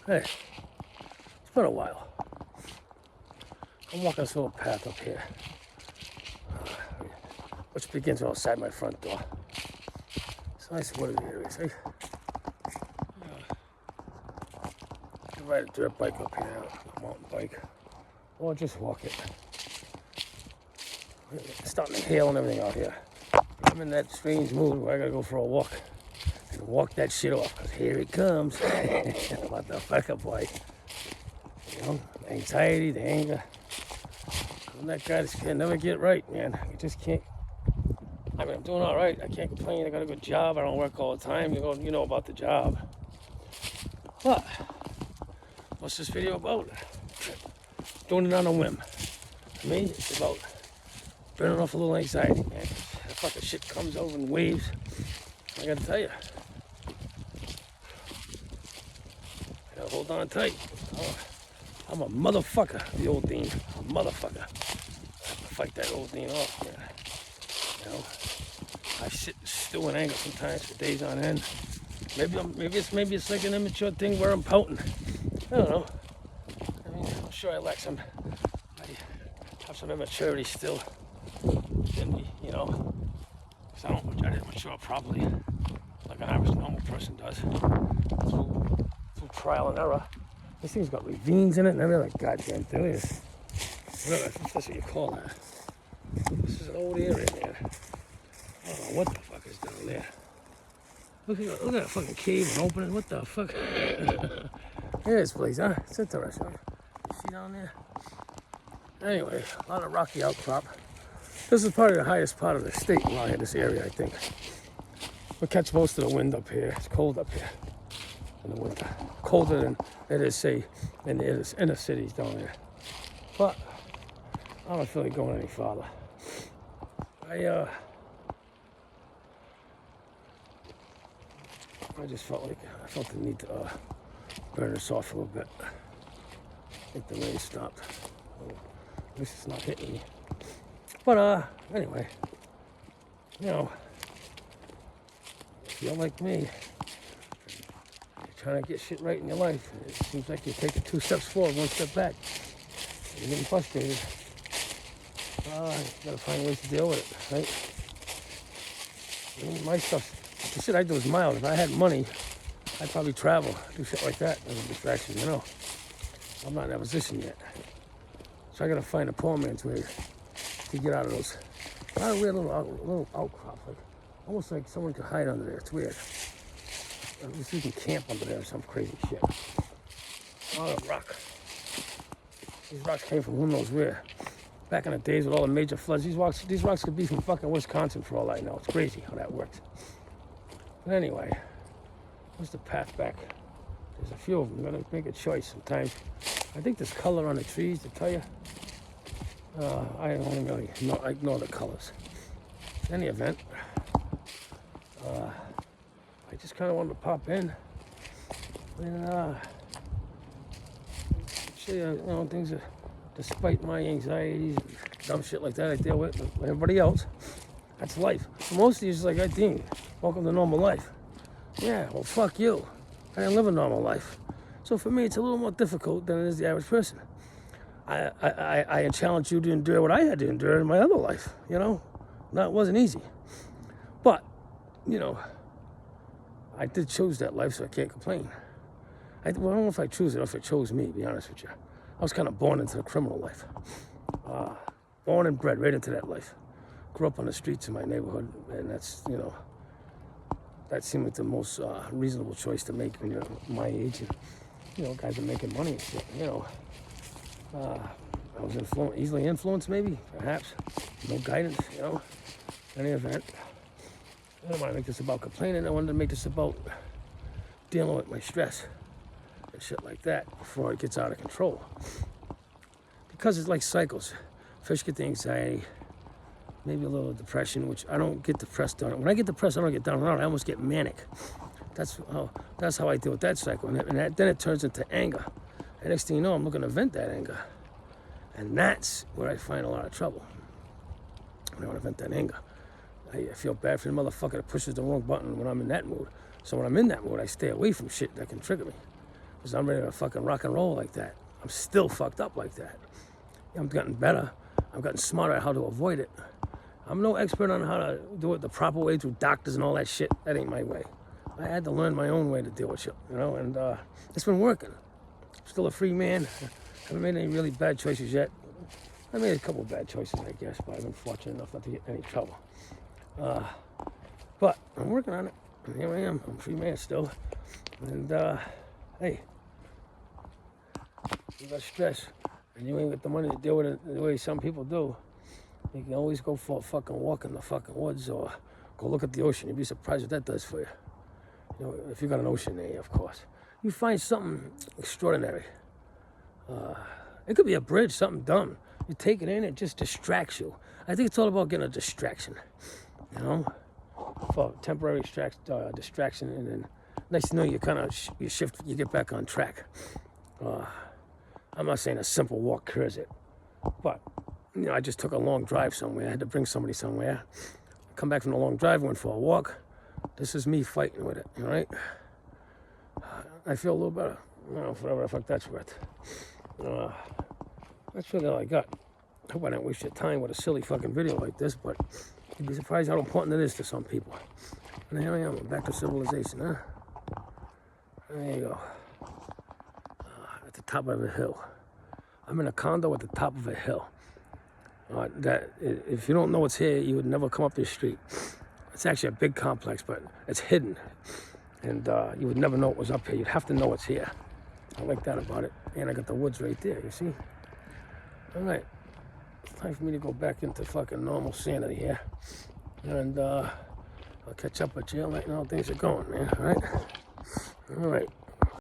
Hey, it's been a while. I'm walking this little path up here, which begins outside my front door. It's a nice wooded area, see? You can ride a dirt bike up here, a mountain bike, or just walk it. It's starting to hail and everything out here. I'm in that strange mood where I gotta go for a walk and walk that shit off, because here it comes. Motherfucker, boy. You know, the anxiety, the anger. I'm that guy that can never get right, man. You just can't. I mean, I'm doing all right. I can't complain. I got a good job. I don't work all the time. You know about the job. But what's this video about? Doing it on a whim. For me, it's about burning off a little anxiety, man. That fucking shit comes over in waves. I gotta tell you. I gotta hold on tight. Oh, I'm a motherfucker, the old Dean. A motherfucker. I have to fight that old Dean off, man. You know, I sit and stew in anger sometimes for days on end. Maybe it's like an immature thing where I'm pouting. I don't know. I mean, I'm sure I have some immaturity still in me, you know. Because I didn't mature properly like an average normal person does. Through trial and error. This thing's got ravines in it and everything. Like goddamn thing is. Whatever, if that's what you call that. This is an old area, man. I don't know what the fuck is down there. Look at that fucking cave and opening. What the fuck? Here's this place, huh? It's interesting. You see down there? Anyway, a lot of rocky outcrop. This is probably the highest part of the state around here, this area, I think. We catch most of the wind up here. It's cold up here in the winter. Colder than it is, say, in the inner cities down there. But I don't feel like going any farther. I just felt the need to burn this off a little bit. I think the rain stopped. At least it's not hitting me. But anyway, you know, if you're like me, you're trying to get shit right in your life. It seems like you're taking 2 steps forward, 1 step back. You're getting frustrated. You gotta find ways to deal with it, right? I mean, my stuff, the shit I do is mild. If I had money, I'd probably travel, do shit like that as a distraction, you know. I'm not in that position yet. So I gotta find a poor man's way to get out of those. A lot of weird little outcrops, like almost like someone could hide under there. It's weird. At least you can camp under there or some crazy shit. A lot of rock. These rocks came from who knows where. Back in the days with all the major floods, these rocks could be from fucking Wisconsin for all I know. It's crazy how that works. But anyway, what's the path back? There's a few of them. You gotta make a choice sometimes. I think there's color on the trees to tell you. I don't really know. I ignore the colors. In any event, I just kind of wanted to pop in and show you, things that, despite my anxieties and dumb shit like that I deal with everybody else, that's life. For most of you, it's like, hey, Dean, welcome to normal life. Yeah, well, fuck you. I didn't live a normal life. So for me, it's a little more difficult than it is the average person. I challenge you to endure what I had to endure in my other life, you know? That wasn't easy. But, you know, I did choose that life, so I can't complain. I don't know if I choose it or if it chose me, to be honest with you. I was kind of born into the criminal life. Born and bred right into that life. Grew up on the streets in my neighborhood, and that's, you know, that seemed like the most reasonable choice to make when you're my age. And, you know, guys are making money and shit, you know. I was easily influenced, maybe, perhaps. No guidance, you know. In any event, I didn't want to make this about complaining. I wanted to make this about dealing with my stress and shit like that before it gets out of control. Because it's like cycles. First get the anxiety, maybe a little depression, which I don't get depressed on. When I get depressed, I don't get down and out. I almost get manic. That's how I deal with that cycle. And then it turns into anger. And next thing you know, I'm looking to vent that anger. And that's where I find a lot of trouble. When I want to vent that anger. I feel bad for the motherfucker that pushes the wrong button when I'm in that mood. So when I'm in that mood, I stay away from shit that can trigger me. because I'm ready to fucking rock and roll like that. I'm still fucked up like that. I'm getting better. I'm getting smarter at how to avoid it. I'm no expert on how to do it the proper way through doctors and all that shit. That ain't my way. I had to learn my own way to deal with shit, you know, and it's been working. I'm still a free man. Haven't made any really bad choices yet. I made a couple of bad choices, I guess, but I've been fortunate enough not to get in any trouble. But I'm working on it. And here I am. I'm a free man still. And, hey, you got stress, and you ain't got the money to deal with it the way some people do. You can always go for a fucking walk in the fucking woods or go look at the ocean. You'd be surprised what that does for you. You know, if you got an ocean there, of course. You find something extraordinary. It could be a bridge, something dumb. You take it in, it just distracts you. I think it's all about getting a distraction, you know, for temporary distraction, and then next thing you know, you kind of you shift, you get back on track. I'm not saying a simple walk cures it, but you know, I just took a long drive somewhere. I had to bring somebody somewhere. Come back from the long drive, went for a walk. This is me fighting with it, all right? I feel a little better, you know, for whatever the fuck that's worth. That's really all I got. I hope I didn't waste your time with a silly fucking video like this, but you'd be surprised how important it is to some people. And here I am, I'm back to civilization, huh? There you go. At the top of a hill. I'm in a condo at the top of a hill. That if you don't know what's here, you would never come up this street. It's actually a big complex, but it's hidden. And you would never know it was up here. You'd have to know it's here. I like that about it. And I got the woods right there, you see? All right. It's time for me to go back into fucking normal sanity here. And I'll catch up with you. I'll let you know how things are going, man. All right? All right.